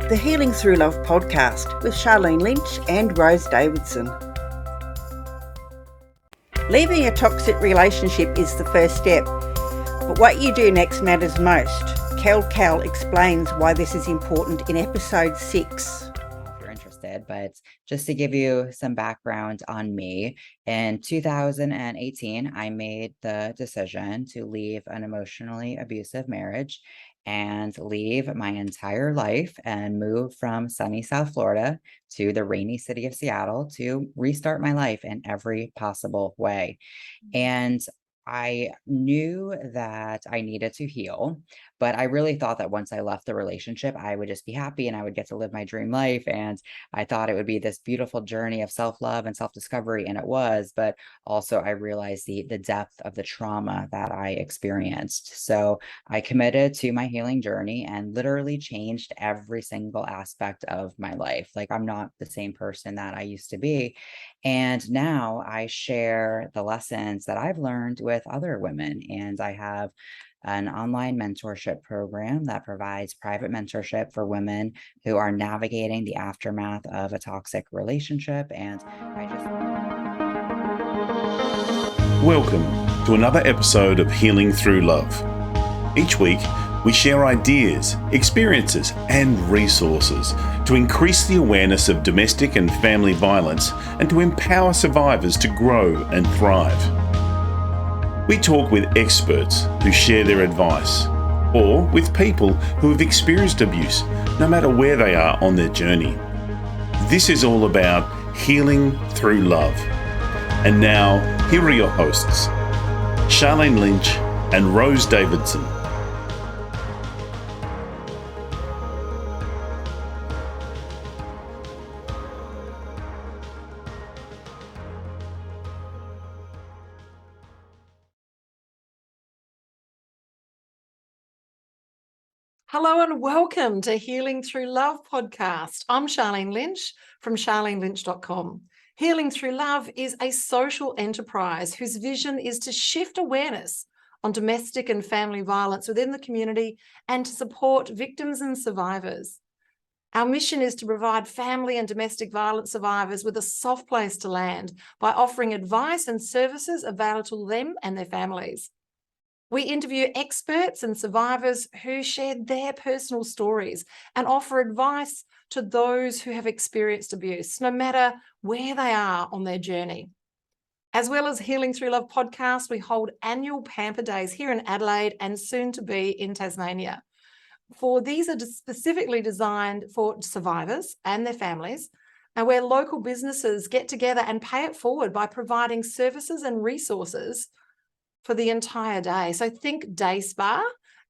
the Healing Through Love podcast with Charlene Lynch and Rose Davidson. Leaving a toxic relationship is the first step, but what you do next matters most. Cal explains why this is important in episode 6. If you're interested, but just to give you some background on me, in 2018, I made the decision to leave an emotionally abusive marriage and leave my entire life and move from sunny South Florida to the rainy city of Seattle to restart my life in every possible way. And I knew that I needed to heal, but I really thought that once I left the relationship, I would just be happy and I would get to live my dream life. And I thought it would be this beautiful journey of self-love and self-discovery, and it was, but also I realized the depth of the trauma that I experienced. So I committed to my healing journey and literally changed every single aspect of my life. Like, I'm not the same person that I used to be. And now I share the lessons that I've learned with other women. And I have an online mentorship program that provides private mentorship for women who are navigating the aftermath of a toxic relationship. And Welcome to another episode of Healing Through Love. Each week, we share ideas, experiences, and resources to increase the awareness of domestic and family violence and to empower survivors to grow and thrive. We talk with experts who share their advice, or with people who have experienced abuse, no matter where they are on their journey. This is all about healing through love. And now, here are your hosts, Charlene Lynch and Rose Davidson. Hello and welcome to Healing Through Love podcast. I'm Charlene Lynch from charlenelynch.com. Healing Through Love is a social enterprise whose vision is to shift awareness on domestic and family violence within the community and to support victims and survivors. Our mission is to provide family and domestic violence survivors with a soft place to land by offering advice and services available to them and their families. We interview experts and survivors who share their personal stories and offer advice to those who have experienced abuse, no matter where they are on their journey. As well as Healing Through Love podcast, we hold annual Pamper Days here in Adelaide and soon to be in Tasmania. These are specifically designed for survivors and their families, and where local businesses get together and pay it forward by providing services and resources for the entire day. So think day spa.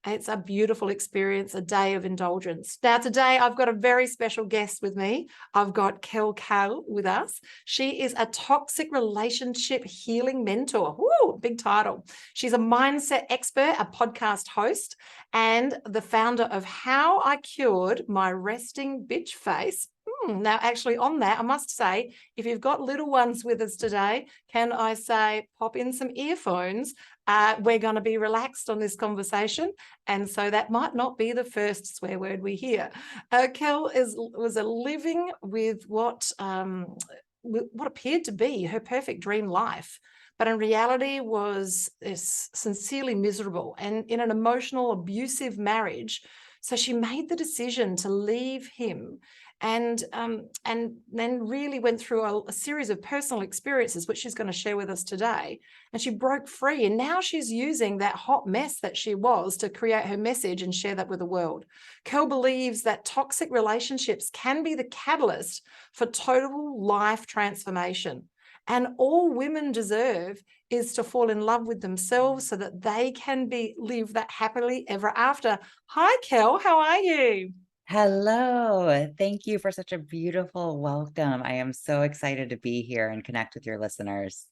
It's a beautiful experience, a day of indulgence. Now, today I've got a very special guest with me. I've got Cal with us. She is a toxic relationship healing mentor. Woo, big title. She's a mindset expert, a podcast host, and the founder of How I Cured My Resting Bitch Face. Now, actually, on that, I must say, if you've got little ones with us today, can I say pop in some earphones? We're going to be relaxed on this conversation, and so that might not be the first swear word we hear. Kel was living with what appeared to be her perfect dream life, but in reality was sincerely miserable and in an emotional, abusive marriage. So she made the decision to leave him. And then really went through a series of personal experiences, which she's going to share with us today. And she broke free. And now she's using that hot mess that she was to create her message and share that with the world. Kel believes that toxic relationships can be the catalyst for total life transformation. And all women deserve is to fall in love with themselves so that they can live that happily ever after. Hi, Kel. How are you? Hello. Thank you for such a beautiful welcome. I am so excited to be here and connect with your listeners.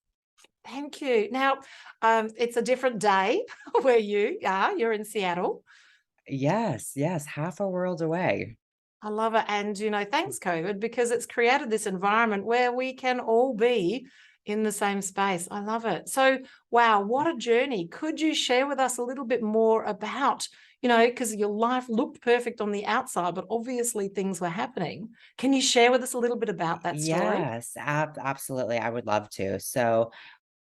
Thank you. Now, it's a different day where you are. You're in Seattle. Yes, half a world away. I love it. And, thanks, COVID, because it's created this environment where we can all be in the same space. I love it. So, wow, what a journey. Could you share with us a little bit more about because your life looked perfect on the outside, but obviously things were happening. Can you share with us a little bit about that story? Yes, absolutely. I would love to. So,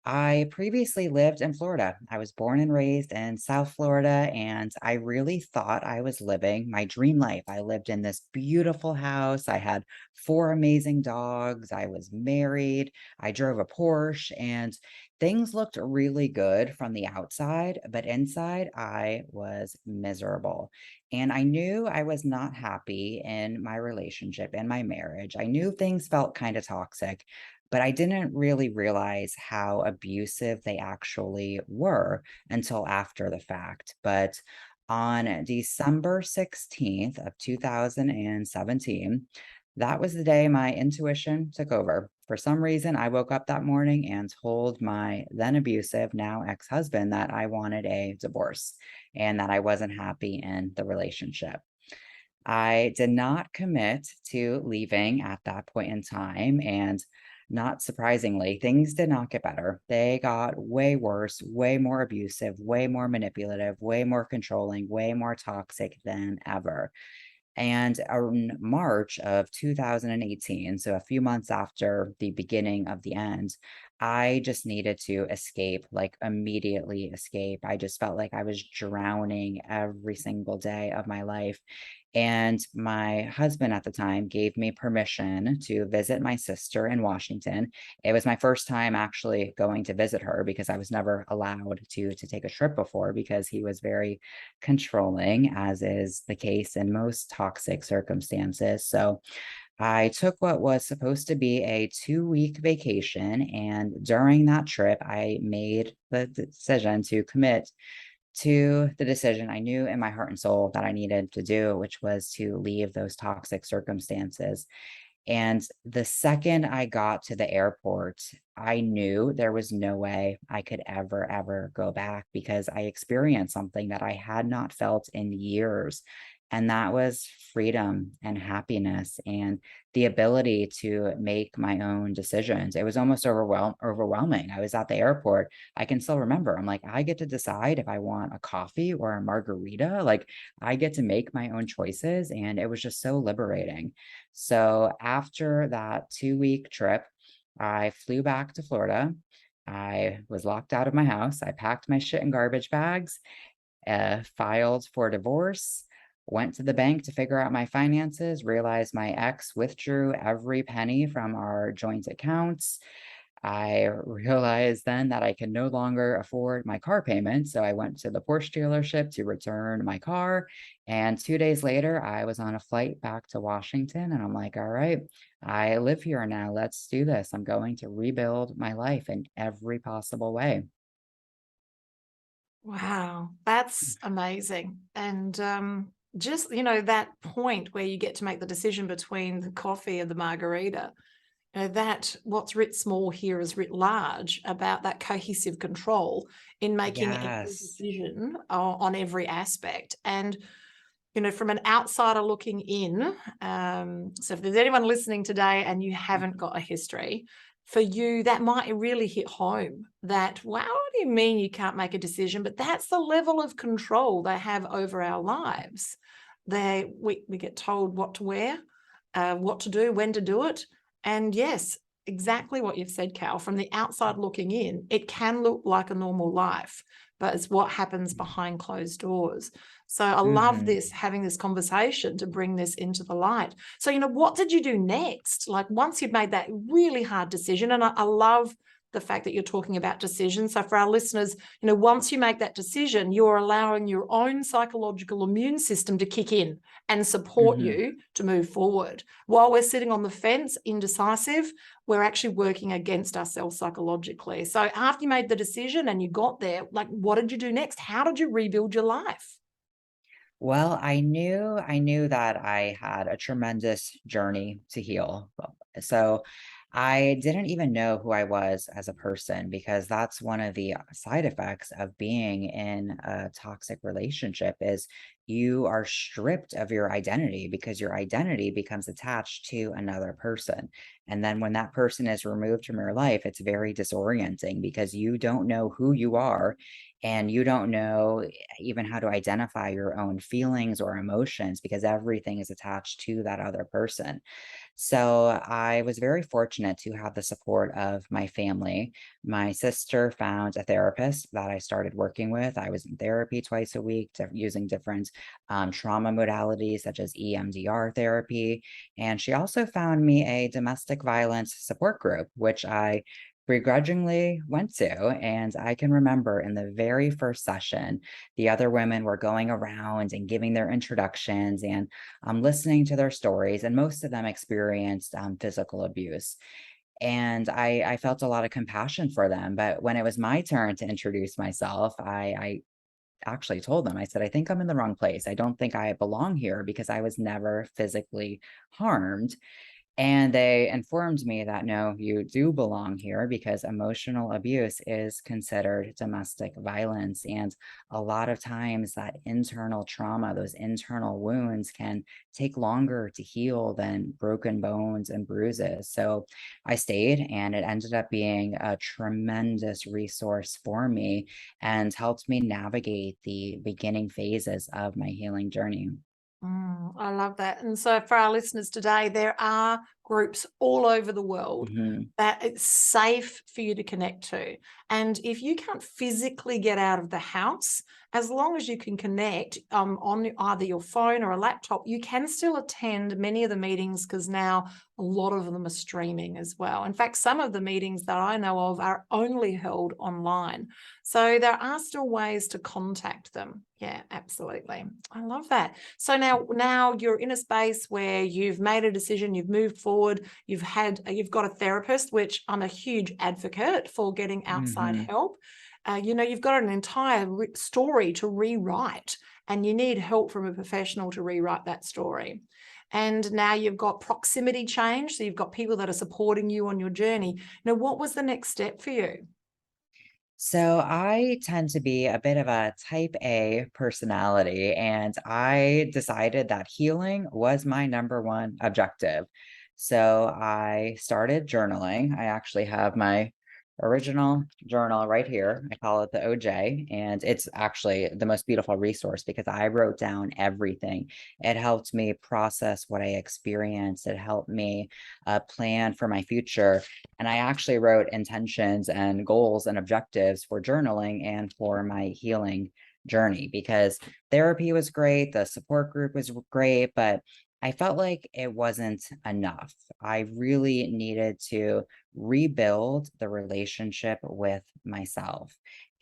I previously lived in Florida. I was born and raised in South Florida, and I really thought I was living my dream life. I lived in this beautiful house. I had four amazing dogs. I was married. I drove a Porsche, and things looked really good from the outside, but inside I was miserable. And I knew I was not happy in my relationship, in my marriage. I knew things felt kind of toxic, but I didn't really realize how abusive they actually were until after the fact. But on December 16th of 2017, that was the day my intuition took over. For some reason, I woke up that morning and told my then abusive, now ex-husband, that I wanted a divorce and that I wasn't happy in the relationship. I did not commit to leaving at that point in time, and not surprisingly, things did not get better. They got way worse, way more abusive, way more manipulative, way more controlling, way more toxic than ever. And in March of 2018, so a few months after the beginning of the end, I just needed to escape, like immediately escape. I just felt like I was drowning every single day of my life. And my husband at the time gave me permission to visit my sister in Washington. It was my first time actually going to visit her because I was never allowed to take a trip before because he was very controlling, as is the case in most toxic circumstances. So I took what was supposed to be a 2-week vacation. And during that trip, I made the decision to commit to the decision I knew in my heart and soul that I needed to do, which was to leave those toxic circumstances. And the second I got to the airport, I knew there was no way I could ever go back because I experienced something that I had not felt in years. And that was freedom and happiness and the ability to make my own decisions. It was almost overwhelming. I was at the airport. I can still remember. I'm like, I get to decide if I want a coffee or a margarita. Like, I get to make my own choices. And it was just so liberating. So after that 2-week trip, I flew back to Florida. I was locked out of my house. I packed my shit in garbage bags, filed for divorce, went to the bank to figure out my finances, realized my ex withdrew every penny from our joint accounts. I realized then that I could no longer afford my car payment. So I went to the Porsche dealership to return my car. And 2 days later, I was on a flight back to Washington. And I'm like, all right, I live here now. Let's do this. I'm going to rebuild my life in every possible way. Wow, that's amazing. And just, that point where you get to make the decision between the coffee and the margarita, that what's writ small here is writ large about that cohesive control in making every Yes. decision on every aspect. And, from an outsider looking in, so if there's anyone listening today and you haven't got a history, for you, that might really hit home that, wow, what do you mean you can't make a decision? But that's the level of control they have over our lives. We get told what to wear, what to do, when to do it. And yes, exactly what you've said, Cal. From the outside looking in, it can look like a normal life, but it's what happens behind closed doors. So I love Mhm. this, having this conversation to bring this into the light. So, what did you do next? Like once you've made that really hard decision, and I love the fact that you're talking about decisions. So for our listeners, once you make that decision, you're allowing your own psychological immune system to kick in and support Mhm. you to move forward. While we're sitting on the fence, indecisive, we're actually working against ourselves psychologically. So after you made the decision and you got there, like what did you do next? How did you rebuild your life? Well, I knew that I had a tremendous journey to heal. So I didn't even know who I was as a person because that's one of the side effects of being in a toxic relationship is you are stripped of your identity because your identity becomes attached to another person. And then when that person is removed from your life, it's very disorienting because you don't know who you are and you don't know even how to identify your own feelings or emotions because everything is attached to that other person. So I was very fortunate to have the support of my family. My sister found a therapist that I started working with. I was in therapy twice a week, using different trauma modalities such as EMDR therapy. And she also found me a domestic violence support group, which I begrudgingly went to. And I can remember in the very first session, the other women were going around and giving their introductions, and listening to their stories, and most of them experienced physical abuse. And I felt a lot of compassion for them. But when it was my turn to introduce myself, I actually told them, I said, I think I'm in the wrong place. I don't think I belong here because I was never physically harmed. And they informed me that no, you do belong here because emotional abuse is considered domestic violence. And a lot of times, that internal trauma, those internal wounds can take longer to heal than broken bones and bruises. So I stayed, and it ended up being a tremendous resource for me and helped me navigate the beginning phases of my healing journey. I love that. And so, for our listeners today, there are groups all over the world Mhm. that it's safe for you to connect to. And if you can't physically get out of the house, as long as you can connect on either your phone or a laptop, you can still attend many of the meetings because now a lot of them are streaming as well. In fact, some of the meetings that I know of are only held online. So there are still ways to contact them. Yeah, absolutely. I love that. So now you're in a space where you've made a decision, you've moved forward, you've got a therapist, which I'm a huge advocate for getting outside Mhm. help. You've got an entire story to rewrite, and you need help from a professional to rewrite that story. And now you've got proximity change, so you've got people that are supporting you on your journey. Now, what was the next step for you? So I tend to be a bit of a type A personality, and I decided that healing was my number one objective. So I started journaling. I actually have my original journal right here. I call it the OJ, and it's actually the most beautiful resource because I wrote down everything. It helped me process what I experienced. It helped me plan for my future, and I actually wrote intentions and goals and objectives for journaling and for my healing journey because therapy was great, the support group was great, but I felt like it wasn't enough. I really needed to rebuild the relationship with myself.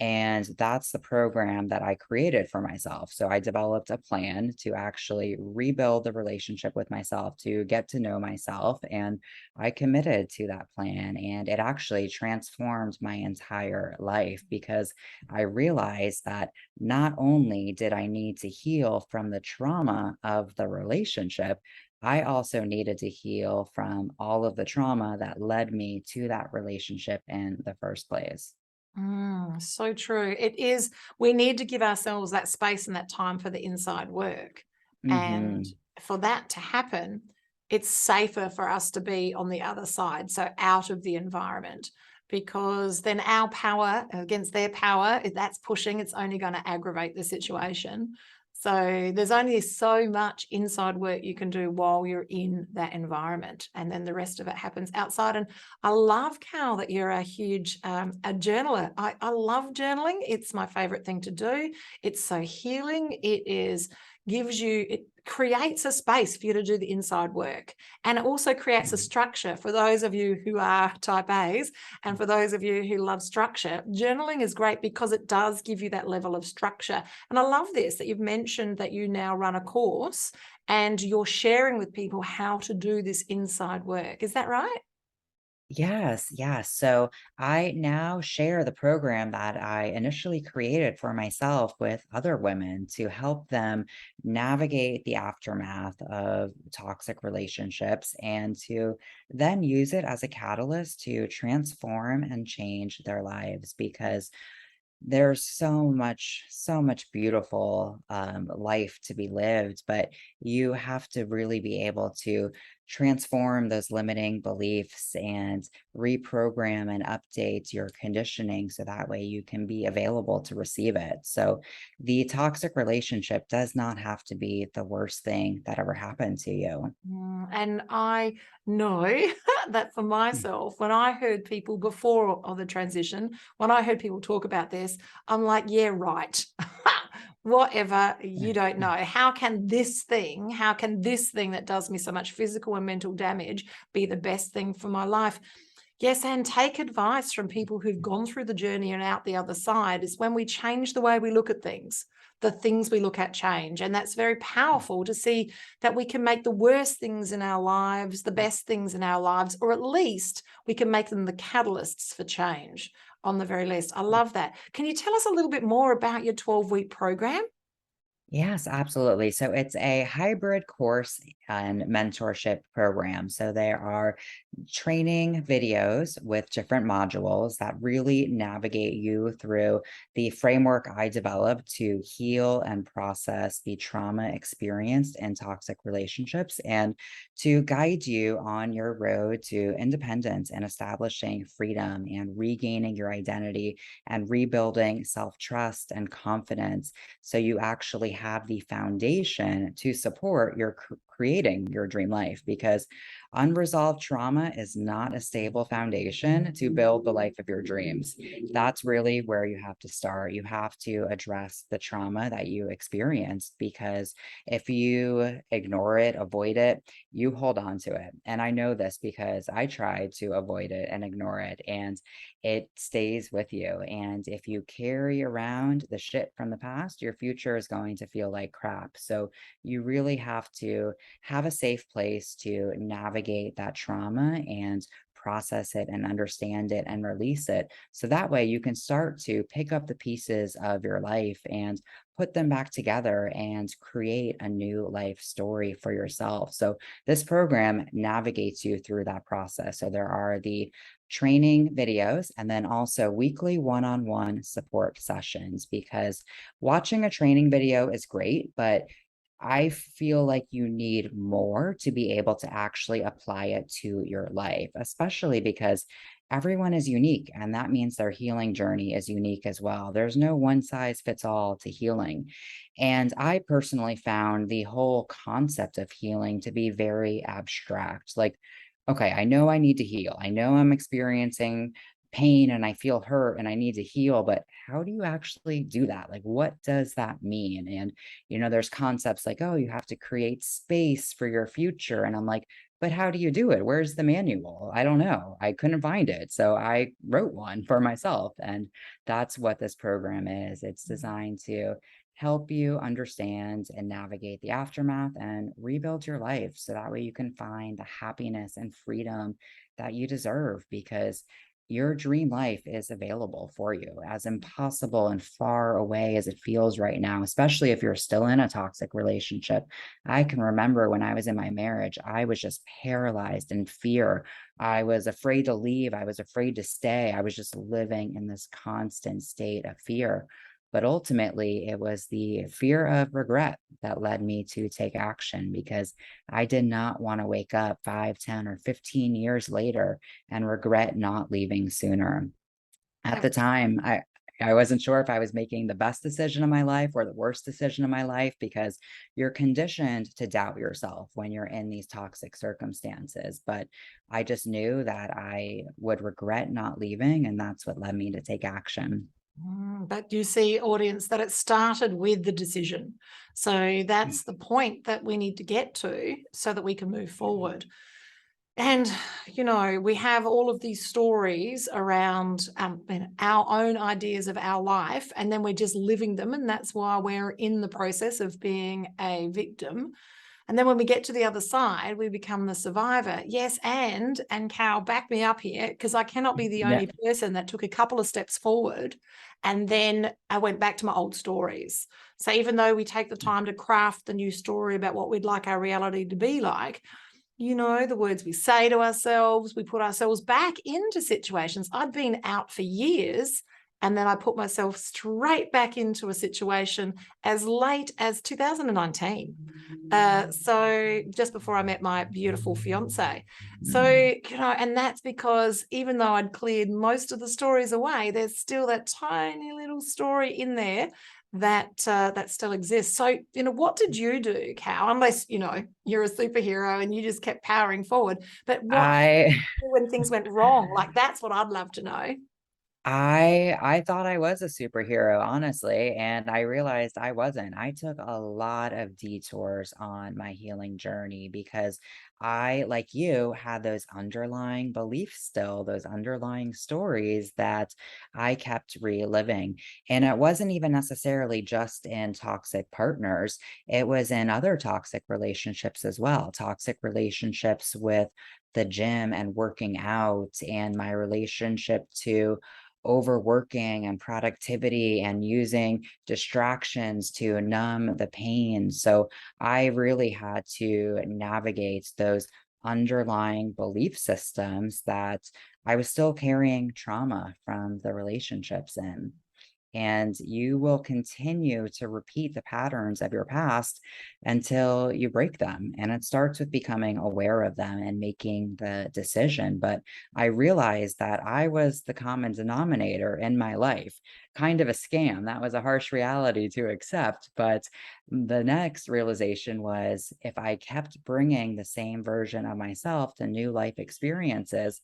And that's the program that I created for myself. So I developed a plan to actually rebuild the relationship with myself, to get to know myself. And I committed to that plan, and it actually transformed my entire life because I realized that not only did I need to heal from the trauma of the relationship, I also needed to heal from all of the trauma that led me to that relationship in the first place. So true. It is, we need to give ourselves that space and that time for the inside work. And Hmm. for that to happen, it's safer for us to be on the other side, so out of the environment, because then our power against their power, if that's pushing, it's only going to aggravate the situation. So there's only so much inside work you can do while you're in that environment, and then the rest of it happens outside. And I love, Cal, that you're a huge a journaler. I love journaling. It's my favorite thing to do. It's so healing. It creates a space for you to do the inside work. And it also creates a structure for those of you who are type A's, and for those of you who love structure. Journaling is great because it does give you that level of structure. And I love this, that you've mentioned that you now run a course and you're sharing with people how to do this inside work. Is that right? Yes, yes. So I now share the program that I initially created for myself with other women to help them navigate the aftermath of toxic relationships and to then use it as a catalyst to transform and change their lives. Because there's so much beautiful life to be lived, but you have to really be able to transform those limiting beliefs and reprogram and update your conditioning so that way you can be available to receive it. So the toxic relationship does not have to be the worst thing that ever happened to you. And I know that for myself, when I heard people before of the transition, when I heard people talk about this, I'm like, yeah, right. Whatever, you don't know. How can this thing that does me so much physical and mental damage be the best thing for my life? Yes, and take advice from people who've gone through the journey and out the other side. Is when we change the way we look at things, the things we look at change. And that's very powerful to see that we can make the worst things in our lives the best things in our lives, or at least we can make them the catalysts for change on the very least. I love that. Can you tell us a little bit more about your 12-week program? Yes, absolutely. So it's a hybrid course and mentorship program. So there are training videos with different modules that really navigate you through the framework I developed to heal and process the trauma experienced in toxic relationships and to guide you on your road to independence and establishing freedom and regaining your identity and rebuilding self-trust and confidence so you actually have the foundation to support your creating your dream life, because unresolved trauma is not a stable foundation to build the life of your dreams. That's really where you have to start. You have to address the trauma that you experienced, because if you ignore it, avoid it, you hold on to it. And I know this because I tried to avoid it and ignore it, and it stays with you. And if you carry around the shit from the past, your future is going to feel like crap. So you really have to have a safe place to navigate that trauma and process it and understand it and release it. So that way you can start to pick up the pieces of your life and put them back together and create a new life story for yourself. So this program navigates you through that process. So there are the training videos and then also weekly one-on-one support sessions, because watching a training video is great, but I feel like you need more to be able to actually apply it to your life, especially because everyone is unique. And that means their healing journey is unique as well. There's no one size fits all to healing. And I personally found the whole concept of healing to be very abstract. Like, okay, I know I need to heal. I know I'm experiencing pain and I feel hurt and I need to heal, but how do you actually do that? Like, what does that mean? And, there's concepts like, oh, you have to create space for your future. And I'm like, but how do you do it? Where's the manual? I don't know. I couldn't find it. So I wrote one for myself. And that's what this program is. It's designed to help you understand and navigate the aftermath and rebuild your life so that way you can find the happiness and freedom that you deserve, because your dream life is available for you. As impossible and far away as it feels right now, especially if you're still in a toxic relationship. I can remember when I was in my marriage, I was just paralyzed in fear. I was afraid to leave. I was afraid to stay. I was just living in this constant state of fear. But ultimately, it was the fear of regret that led me to take action, because I did not want to wake up 5, 10, or 15 years later and regret not leaving sooner. At the time, I wasn't sure if I was making the best decision of my life or the worst decision of my life, because you're conditioned to doubt yourself when you're in these toxic circumstances. But I just knew that I would regret not leaving, and that's what led me to take action. But you see, audience, that it started with the decision. So that's the point that we need to get to so that we can move forward. And, we have all of these stories around our own ideas of our life, and then we're just living them. And that's why we're in the process of being a victim. And then when we get to the other side, we become the survivor. Yes, and Cal, back me up here, because I cannot be the only person that took a couple of steps forward and then I went back to my old stories. So even though we take the time to craft the new story about what we'd like our reality to be like, the words we say to ourselves, we put ourselves back into situations. I'd been out for years And then I put myself straight back into a situation as late as 2019. So just before I met my beautiful fiance. So, and that's because even though I'd cleared most of the stories away, there's still that tiny little story in there that still exists. So, what did you do, Cal? Unless, you're a superhero and you just kept powering forward. But what when things went wrong? Like, that's what I'd love to know. I thought I was a superhero, honestly, and I realized I wasn't. I took a lot of detours on my healing journey because I, like you, had those underlying beliefs still, those underlying stories that I kept reliving. And it wasn't even necessarily just in toxic partners, it was in other toxic relationships as well, toxic relationships with the gym and working out, and my relationship to overworking and productivity and using distractions to numb the pain. So I really had to navigate those underlying belief systems that I was still carrying trauma from the relationships in. And you will continue to repeat the patterns of your past until you break them. And it starts with becoming aware of them and making the decision. But I realized that I was the common denominator in my life, kind of a scam. That was a harsh reality to accept. But the next realization was if I kept bringing the same version of myself to new life experiences,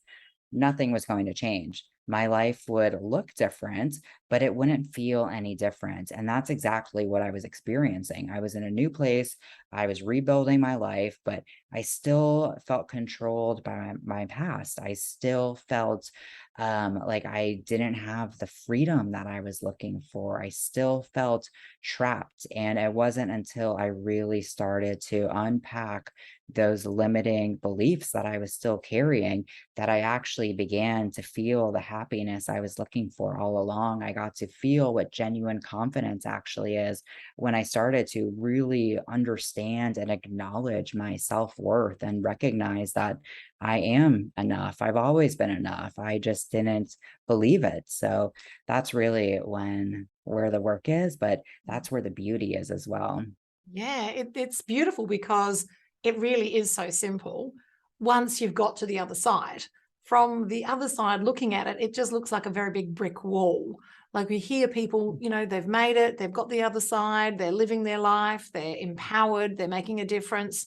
nothing was going to change. My life would look different, but it wouldn't feel any different. And that's exactly what I was experiencing. I was in a new place. I was rebuilding my life, but I still felt controlled by my past. I still felt like I didn't have the freedom that I was looking for. I still felt trapped. And it wasn't until I really started to unpack those limiting beliefs that I was still carrying that I actually began to feel the happiness I was looking for all along. I got to feel what genuine confidence actually is when I started to really understand and acknowledge my self-worth and recognize that I am enough. I've always been enough. I just didn't believe it. So that's really where the work is, but that's where the beauty is as well. Yeah, it's beautiful because it really is so simple. Once you've got to the other side, from the other side looking at it, it just looks like a very big brick wall. Like we hear people, they've made it, they've got the other side, they're living their life, they're empowered, they're making a difference.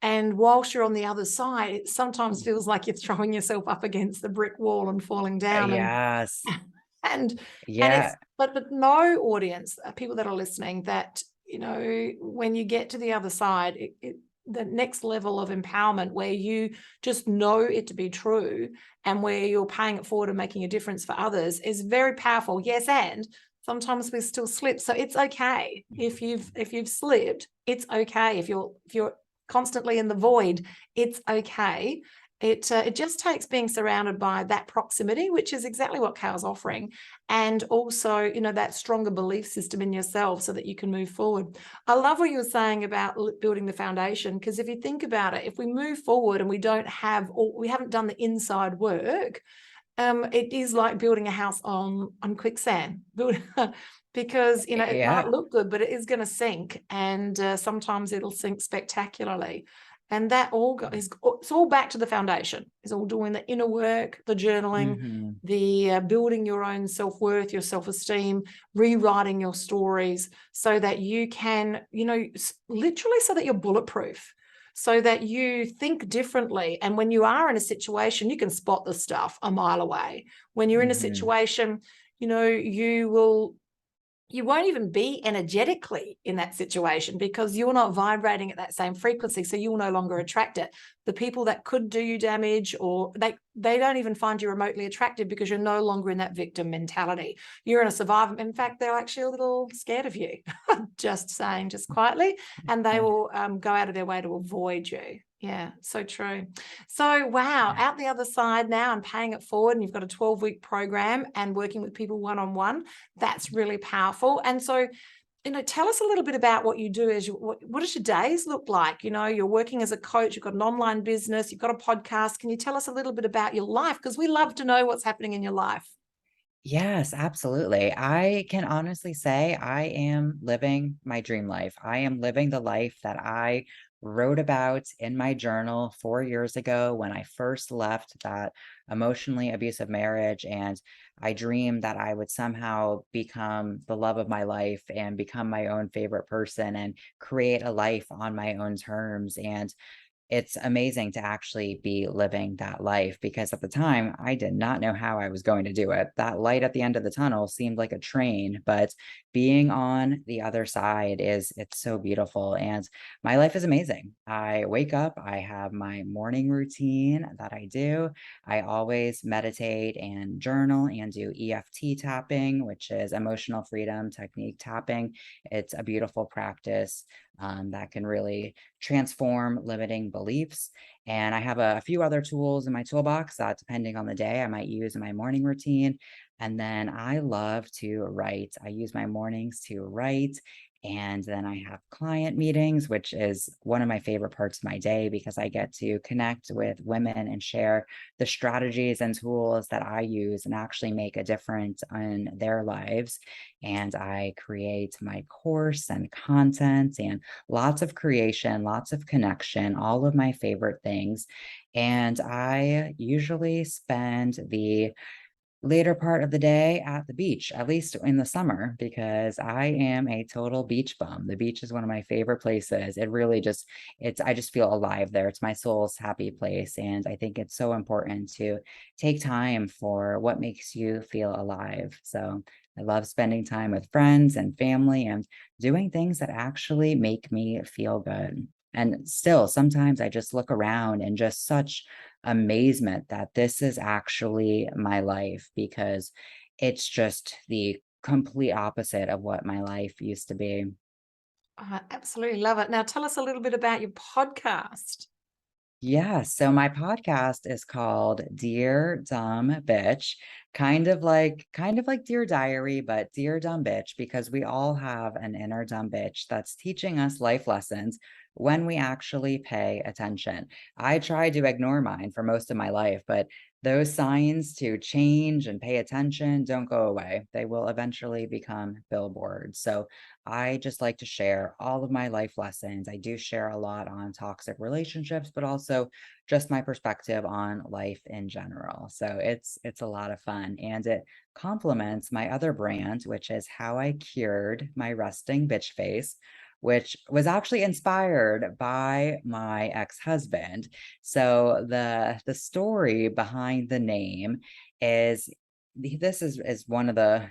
And whilst you're on the other side, it sometimes feels like you're throwing yourself up against the brick wall and falling down. Yes. And Yeah. but no audience, people that are listening, that when you get to the other side, the next level of empowerment where you just know it to be true and where you're paying it forward and making a difference for others is very powerful. Yes, and sometimes we still slip. So it's okay if you've slipped. It's okay if you're constantly in the void. It's okay. It just takes being surrounded by that proximity, which is exactly what Cal's offering, and also that stronger belief system in yourself so that you can move forward. I love what you were saying about building the foundation, because if you think about it, if we move forward and we haven't done the inside work, it is like building a house on quicksand. Because it might look good, but it is going to sink, and sometimes it'll sink spectacularly. And that it's all back to the foundation. It's all doing the inner work, the journaling, the building your own self-worth, your self-esteem, rewriting your stories so that you can, literally so that you're bulletproof, so that you think differently. And when you are in a situation, you can spot the stuff a mile away. When you're in a situation, you won't even be energetically in that situation because you're not vibrating at that same frequency. So you will no longer attract it. The people that could do you damage, or they don't even find you remotely attractive because you're no longer in that victim mentality. You're in a survivor. In fact, they're actually a little scared of you, just saying, just quietly, and they will go out of their way to avoid you. Yeah, so true. So, wow, out the other side now and paying it forward, and you've got a 12-week program and working with people one-on-one. That's really powerful. And so, tell us a little bit about what you do. What does your days look like? You're working as a coach, you've got an online business, you've got a podcast. Can you tell us a little bit about your life? Because we love to know what's happening in your life. Yes, absolutely. I can honestly say I am living my dream life. I am living the life that I wrote about in my journal 4 years ago when I first left that emotionally abusive marriage. And I dreamed that I would somehow become the love of my life and become my own favorite person and create a life on my own terms. And it's amazing to actually be living that life because at the time I did not know how I was going to do it. That light at the end of the tunnel seemed like a train, but being on the other side it's so beautiful and my life is amazing. I wake up, I have my morning routine that I do. I always meditate and journal and do EFT tapping, which is emotional freedom technique tapping. It's a beautiful practice that can really transform limiting beliefs. And I have a few other tools in my toolbox that, depending on the day, I might use in my morning routine. And then I love to write. I use my mornings to write. And then I have client meetings, which is one of my favorite parts of my day because I get to connect with women and share the strategies and tools that I use and actually make a difference in their lives. And I create my course and content and lots of creation, lots of connection, all of my favorite things. And I usually spend the later part of the day at the beach, at least in the summer, because I am a total beach bum. The beach is one of my favorite places. It really just, I just feel alive there. It's my soul's happy place. And I think it's so important to take time for what makes you feel alive. So I love spending time with friends and family and doing things that actually make me feel good. And still, sometimes I just look around and just such amazement that this is actually my life because it's just the complete opposite of what my life used to be. I absolutely love it. Now, tell us a little bit about your podcast. Yeah, so my podcast is called Dear Dumb Bitch, kind of like Dear Diary, but Dear Dumb Bitch, because we all have an inner dumb bitch that's teaching us life lessons when we actually pay attention. I tried to ignore mine for most of my life, but those signs to change and pay attention don't go away. They will eventually become billboards. So I just like to share all of my life lessons. I do share a lot on toxic relationships, but also just my perspective on life in general. So it's a lot of fun and it complements my other brand, which is How I Cured My Resting Bitch Face, which was actually inspired by my ex-husband. So the story behind the name is this is one of the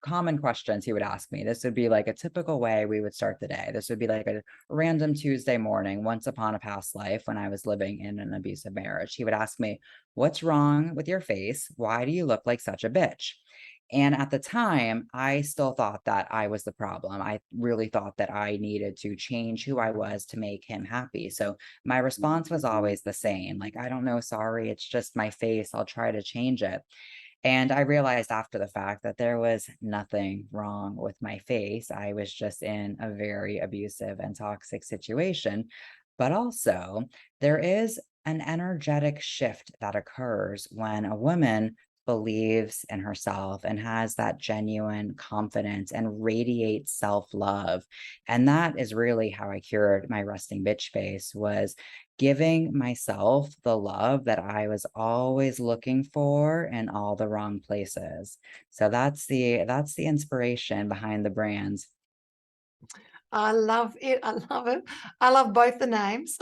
common questions he would ask me. This would be like a typical way we would start the day. This would be like a random Tuesday morning, once upon a past life when I was living in an abusive marriage. He would ask me, "What's wrong with your face? Why do you look like such a bitch?" And at the time, I still thought that I was the problem. I really thought that I needed to change who I was to make him happy. So my response was always the same, like, "I don't know, sorry, it's just my face. I'll try to change it." And I realized after the fact that there was nothing wrong with my face. I was just in a very abusive and toxic situation. But also, there is an energetic shift that occurs when a woman believes in herself and has that genuine confidence and radiates self-love. And that is really how I cured my resting bitch face, was giving myself the love that I was always looking for in all the wrong places. So that's the inspiration behind the brands. I love it. I love it. I love both the names.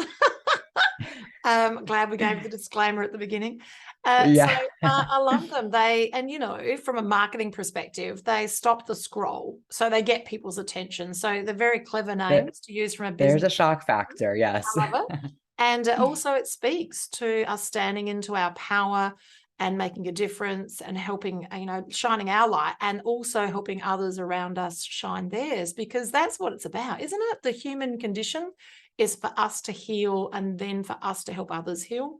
Glad we gave the disclaimer at the beginning. So Yeah. I love them. And from a marketing perspective, they stop the scroll. So they get people's attention. So they're very clever There, names to use from a there's business. a shock factor, yes. I love it. And also it speaks to us standing into our power and making a difference and helping, shining our light and also helping others around us shine theirs, because that's what it's about, isn't it? The human condition is for us to heal and then for us to help others heal.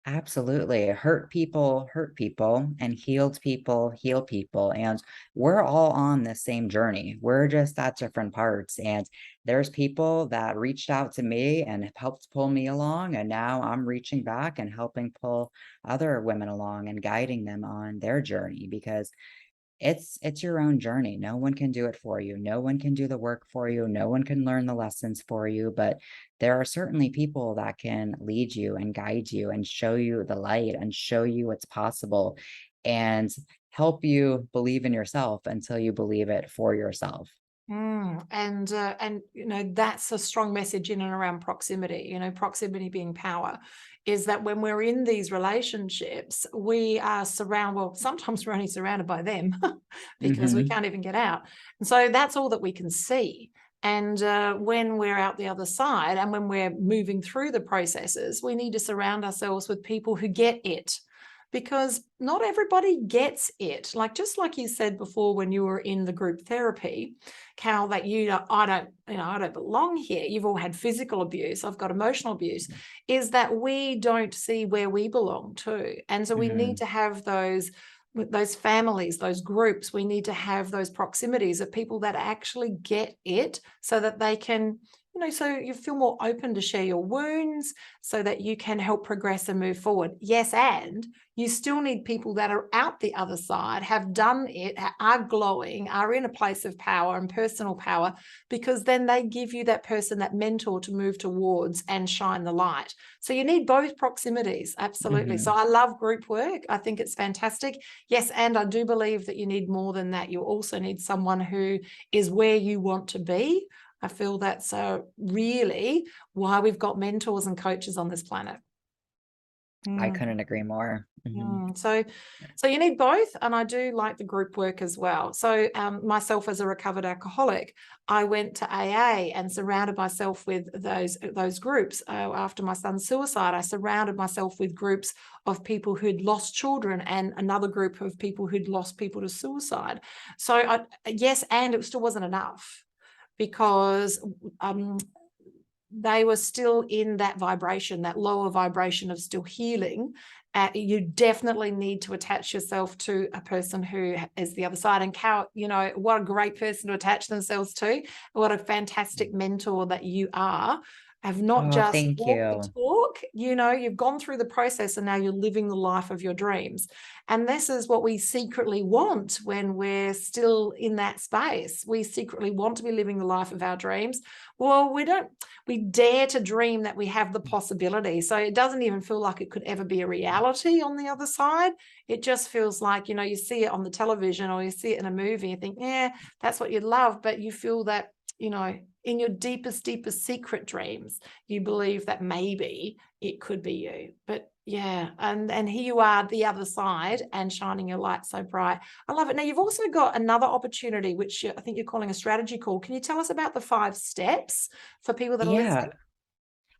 Absolutely. Hurt people hurt people, and healed people heal people. And we're all on the same journey. We're just at different parts. And there's people that reached out to me and have helped pull me along. And now I'm reaching back and helping pull other women along and guiding them on their journey, because it's your own journey. No one can do it for you. No one can do the work for you. No one can learn the lessons for you, but there are certainly people that can lead you and guide you and show you the light and show you what's possible and help you believe in yourself until you believe it for yourself. And that's a strong message in and around proximity. Proximity being power, is that when we're in these relationships, we are surrounded. Well, sometimes we're only surrounded by them because we Hmm. can't even get out, and so that's all that we can see. And when we're out the other side, and when we're moving through the processes, we need to surround ourselves with people who get it, because not everybody gets it. Just like you said before, when you were in the group therapy, Cal, that I don't belong here. You've all had physical abuse. I've got emotional abuse. Is that we don't see where we belong to, and so we need Hmm. to have those families, those groups. We need to have those proximities of people that actually get it, so that they can, so you feel more open to share your wounds, so that you can help progress and move forward. Yes, and you still need people that are out the other side, have done it, are glowing, are in a place of power and personal power, because then they give you that person, that mentor to move towards and shine the light. So you need both proximities, absolutely. So Hmm. I love group work. I think it's fantastic. Yes, and I do believe that you need more than that. You also need someone who is where you want to be. I feel that's really why we've got mentors and coaches on this planet. I Mm. couldn't agree more. So you need both, and I do like the group work as well. So myself, as a recovered alcoholic, I went to AA and surrounded myself with those groups. After my son's suicide, I surrounded myself with groups of people who'd lost children, and another group of people who'd lost people to suicide. So yes, and it still wasn't enough, because they were still in that vibration, that lower vibration of still healing. You definitely need to attach yourself to a person who is the other side. And Cal, what a great person to attach themselves to. What a fantastic mentor that you are. Have not Oh, just thank walked the you. talk, you've gone through the process, and now you're living the life of your dreams. And this is what we secretly want when we're still in that space. We secretly want to be living the life of our dreams. Well, we dare to dream that we have the possibility. So it doesn't even feel like it could ever be a reality on the other side. It just feels like, you see it on the television, or you see it in a movie, you think, yeah, that's what you'd love. But you feel that, in your deepest secret dreams, you believe that maybe it could be you. But yeah, and here you are, the other side, and shining your light so bright. I love it. Now, you've also got another opportunity, which I think you're calling a strategy call. Can you tell us about the 5 steps for people that are Yeah. listening?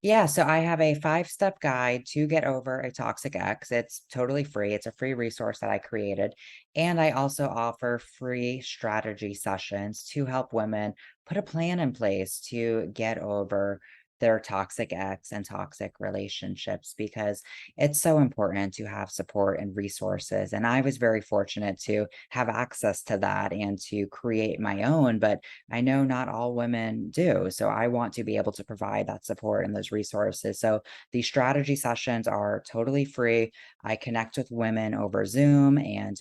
Yeah, so I have a 5-step guide to get over a toxic ex. It's totally free. It's a free resource that I created. And I also offer free strategy sessions to help women put a plan in place to get over their toxic ex and toxic relationships, because it's so important to have support and resources. And I was very fortunate to have access to that and to create my own, but I know not all women do. So I want to be able to provide that support and those resources. So these strategy sessions are totally free. I connect with women over Zoom, and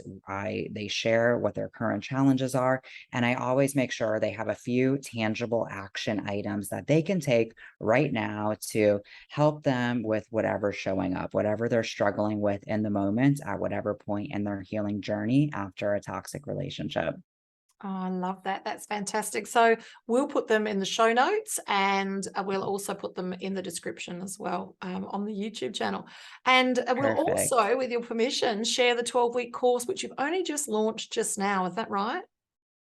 they share what their current challenges are. And I always make sure they have a few tangible action items that they can take right now to help them with whatever's showing up, whatever they're struggling with in the moment at whatever point in their healing journey after a toxic relationship. Oh, I love that. That's fantastic. So we'll put them in the show notes, and we'll also put them in the description as well, on the YouTube channel. And we'll Perfect. also, with your permission, share the 12-week course, which you've only just launched just now. Is that right?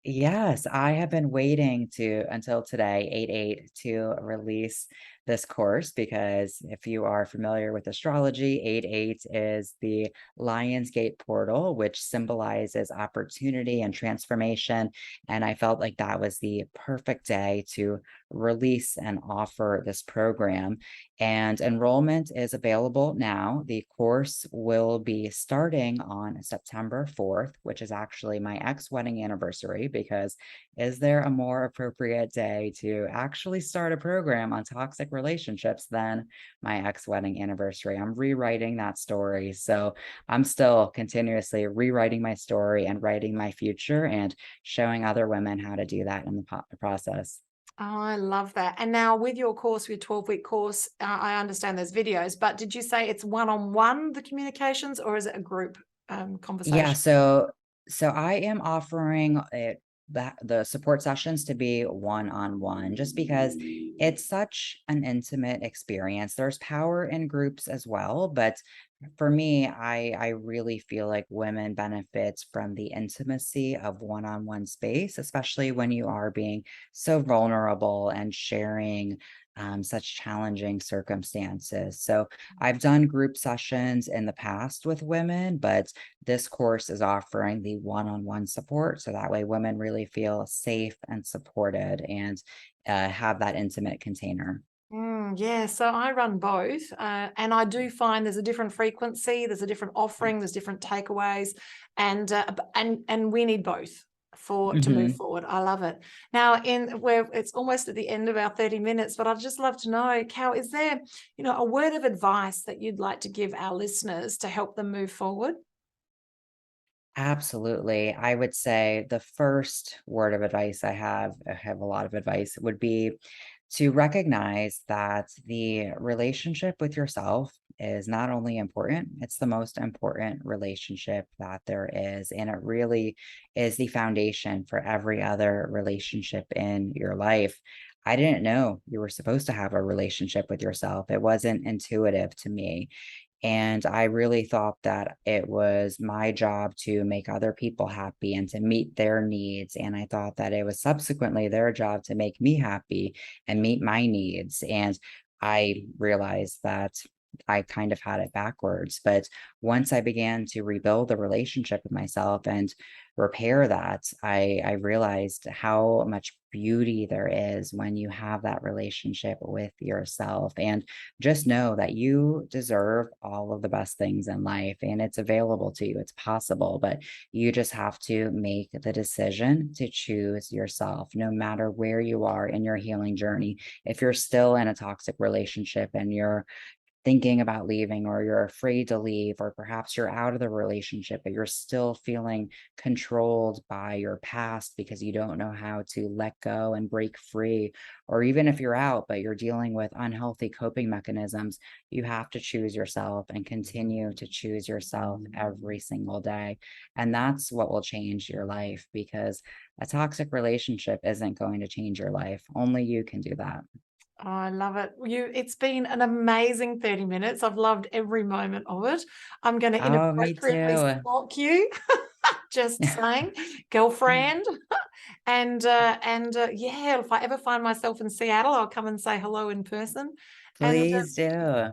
Yes, I have been waiting to until today, 8/8, to release this course because if you are familiar with astrology, 8-8 is the Lion's Gate portal, which symbolizes opportunity and transformation. And I felt like that was the perfect day to release and offer this program. And enrollment is available now. The course will be starting on September 4th, which is actually my ex-wedding anniversary, because is there a more appropriate day to actually start a program on toxic relationships than my ex-wedding anniversary? I'm rewriting that story. So I'm still continuously rewriting my story and writing my future and showing other women how to do that in the process. Oh, I love that. And now with your course, your 12-week course, I understand there's videos, but did you say it's one-on-one, the communications, or is it a group Yeah, conversation? so I am offering it that the support sessions to be one-on-one just because it's such an intimate experience. There's power in groups as well, but for me, I really feel like women benefit from the intimacy of one-on-one space, especially when you are being so vulnerable and sharing such challenging circumstances. So I've done group sessions in the past with women, but this course is offering the one-on-one support. So that way women really feel safe and supported and have that intimate container. Yeah, so I run both, and I do find there's a different frequency, there's a different offering, there's different takeaways, and we need both for to move Mhm. forward. I love it. Now, in where it's almost at the end of our 30 minutes, but I'd just love to know, Cal, is there, a word of advice that you'd like to give our listeners to help them move forward? Absolutely. I would say the first word of advice I have a lot of advice, would be to recognize that the relationship with yourself is not only important, it's the most important relationship that there is. And it really is the foundation for every other relationship in your life. I didn't know you were supposed to have a relationship with yourself. It wasn't intuitive to me. And I really thought that it was my job to make other people happy and to meet their needs. And I thought that it was subsequently their job to make me happy and meet my needs. And I realized that I kind of had it backwards. But once I began to rebuild the relationship with myself and repair that, I realized how much beauty there is when you have that relationship with yourself. And just know that you deserve all of the best things in life and it's available to you. It's possible, but you just have to make the decision to choose yourself, no matter where you are in your healing journey. If you're still in a toxic relationship and you're thinking about leaving or you're afraid to leave, or perhaps you're out of the relationship, but you're still feeling controlled by your past because you don't know how to let go and break free. Or even if you're out, but you're dealing with unhealthy coping mechanisms, you have to choose yourself and continue to choose yourself every single day. And that's what will change your life because a toxic relationship isn't going to change your life. Only you can do that. Oh, I love it. It's been an amazing 30 minutes. I've loved every moment of it. I'm going to Oh, me inappropriately too. stalk you, just saying, girlfriend. And yeah, if I ever find myself in Seattle, I'll come and say hello in person. And Please do. yeah,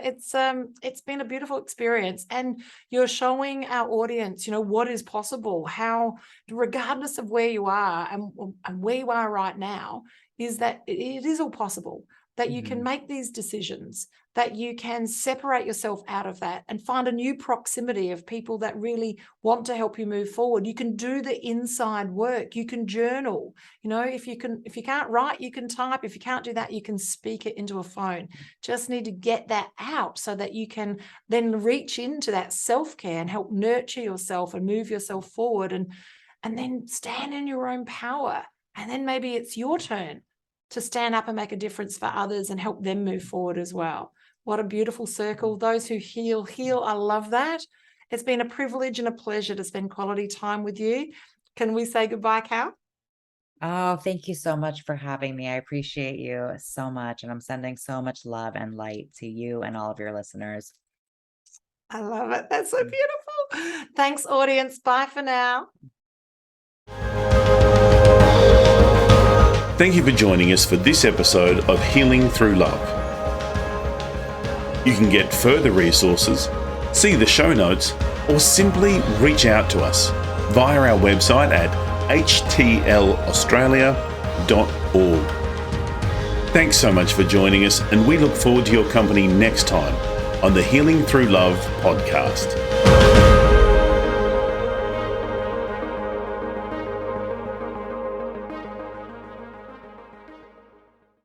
it's been a beautiful experience, and you're showing our audience, what is possible, how regardless of where you are and where you are right now, is that it is all possible, that you can Mhm. make these decisions, that you can separate yourself out of that and find a new proximity of people that really want to help you move forward. You can do the inside work, you can journal, if you can't write, you can type. If you can't do that, you can speak it into a phone. Just need to get that out so that you can then reach into that self-care and help nurture yourself and move yourself forward, and then stand in your own power. And then maybe it's your turn to stand up and make a difference for others and help them move forward as well. What a beautiful circle. Those who heal, heal. I love that. It's been a privilege and a pleasure to spend quality time with you. Can we say goodbye, Cal? Oh, thank you so much for having me. I appreciate you so much. And I'm sending so much love and light to you and all of your listeners. I love it. That's so beautiful. Thanks, audience. Bye for now. Thank you for joining us for this episode of Healing Through Love. You can get further resources, see the show notes, or simply reach out to us via our website at htlaustralia.org. Thanks so much for joining us, and we look forward to your company next time on the Healing Through Love podcast.